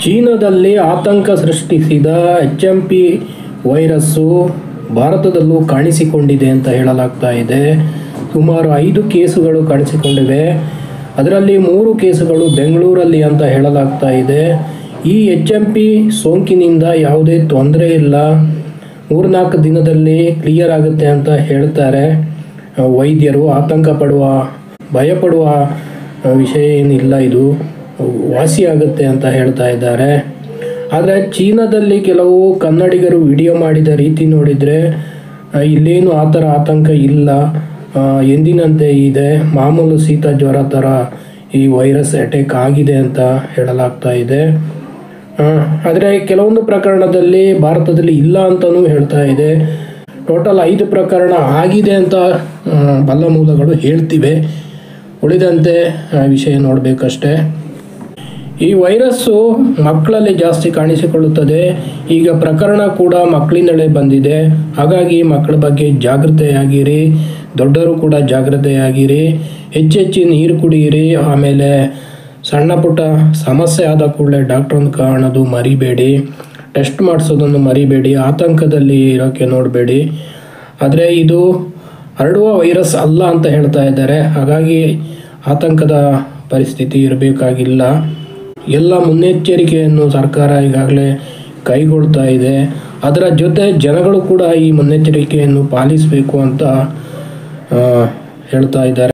ಚೀನಾದಲ್ಲಿ ಆತಂಕ ಸೃಷ್ಟಿಸಿದ HMP ವೈರಸ್ಸು ಭಾರತದಲ್ಲೂ ಕಾಣಿಸಿಕೊಂಡಿದೆ ಅಂತ ಹೇಳಲಾಗ್ತಾ ಇದೆ. ಸುಮಾರು 5 ಕೇಸುಗಳು ಕಾಣಿಸಿಕೊಂಡಿವೆ. ಅದರಲ್ಲಿ 3 ಕೇಸುಗಳು ಬೆಂಗಳೂರಲ್ಲಿ ಅಂತ ಹೇಳಲಾಗ್ತಾ ಇದೆ. ಈ HMP ಸೋಂಕಿನಿಂದ ಯಾವುದೇ ತೊಂದರೆ ಇಲ್ಲ, 3-4 ದಿನದಲ್ಲಿ ಕ್ಲಿಯರ್ ಆಗುತ್ತೆ ಅಂತ ಹೇಳ್ತಾರೆ ವೈದ್ಯರು. ಭಯಪಡುವ ವಿಷಯ ಏನಿಲ್ಲ, ಇದು ವಾಸಿಯಾಗುತ್ತೆ ಅಂತ ಹೇಳ್ತಾ ಇದ್ದಾರೆ. ಆದರೆ ಚೀನಾದಲ್ಲಿ ಕೆಲವು ಕನ್ನಡಿಗರು ವಿಡಿಯೋ ಮಾಡಿದ ರೀತಿ ನೋಡಿದರೆ ಇಲ್ಲೇನು ಆ ಥರ ಆತಂಕ ಇಲ್ಲ, ಎಂದಿನಂತೆ ಇದೆ, ಮಾಮೂಲು ಶೀತ ಜ್ವರ ಥರ ಈ ವೈರಸ್ ಅಟ್ಯಾಕ್ ಆಗಿದೆ ಅಂತ ಹೇಳಲಾಗ್ತಾ ಇದೆ. ಆದರೆ ಕೆಲವೊಂದು ಪ್ರಕರಣದಲ್ಲಿ ಭಾರತದಲ್ಲಿ ಇಲ್ಲ ಅಂತಲೂ ಹೇಳ್ತಾ ಇದೆ. ಟೋಟಲ್ 5 ಪ್ರಕರಣ ಆಗಿದೆ ಅಂತ ಬಲ್ಲ ಮೂಲಗಳು ಹೇಳ್ತಿವೆ. ಉಳಿದಂತೆ ವಿಷಯ ನೋಡಬೇಕಷ್ಟೇ. ಈ ವೈರಸ್ಸು ಮಕ್ಕಳಲ್ಲಿ ಜಾಸ್ತಿ ಕಾಣಿಸಿಕೊಳ್ಳುತ್ತದೆ. ಈಗ ಪ್ರಕರಣ ಕೂಡ ಮಕ್ಕಳಿಂದಲೇ ಬಂದಿದೆ. ಹಾಗಾಗಿ ಮಕ್ಕಳ ಬಗ್ಗೆ ಜಾಗೃತೆಯಾಗಿರಿ, ದೊಡ್ಡವರು ಕೂಡ ಜಾಗೃತೆಯಾಗಿರಿ, ಹೆಚ್ಚೆಚ್ಚು ನೀರು ಕುಡಿಯಿರಿ. ಆಮೇಲೆ ಸಣ್ಣ ಪುಟ್ಟ ಸಮಸ್ಯೆ ಆದ ಕೂಡಲೇ ಡಾಕ್ಟ್ರನ್ನ ಕಾಣೋದು ಮರಿಬೇಡಿ, ಟೆಸ್ಟ್ ಮಾಡಿಸೋದನ್ನು ಮರಿಬೇಡಿ, ಆತಂಕದಲ್ಲಿ ಇರೋಕ್ಕೆ ನೋಡಬೇಡಿ. ಆದರೆ ಇದು ಹರಡುವ ವೈರಸ್ ಅಲ್ಲ ಅಂತ ಹೇಳ್ತಾ ಇದ್ದಾರೆ. ಹಾಗಾಗಿ ಆತಂಕದ ಪರಿಸ್ಥಿತಿ ಇರಬೇಕಾಗಿಲ್ಲ. ಎಲ್ಲ ಮುನ್ನೆಚ್ಚರಿಕೆಯನ್ನು ಸರ್ಕಾರ ಈಗಾಗಲೇ ಕೈಗೊಳ್ತಾ ಇದೆ. ಅದರ ಜೊತೆ ಜನಗಳು ಕೂಡ ಈ ಮುನ್ನೆಚ್ಚರಿಕೆಯನ್ನು ಪಾಲಿಸಬೇಕು ಅಂತ ಹೇಳ್ತಾ ಇದ್ದಾರೆ.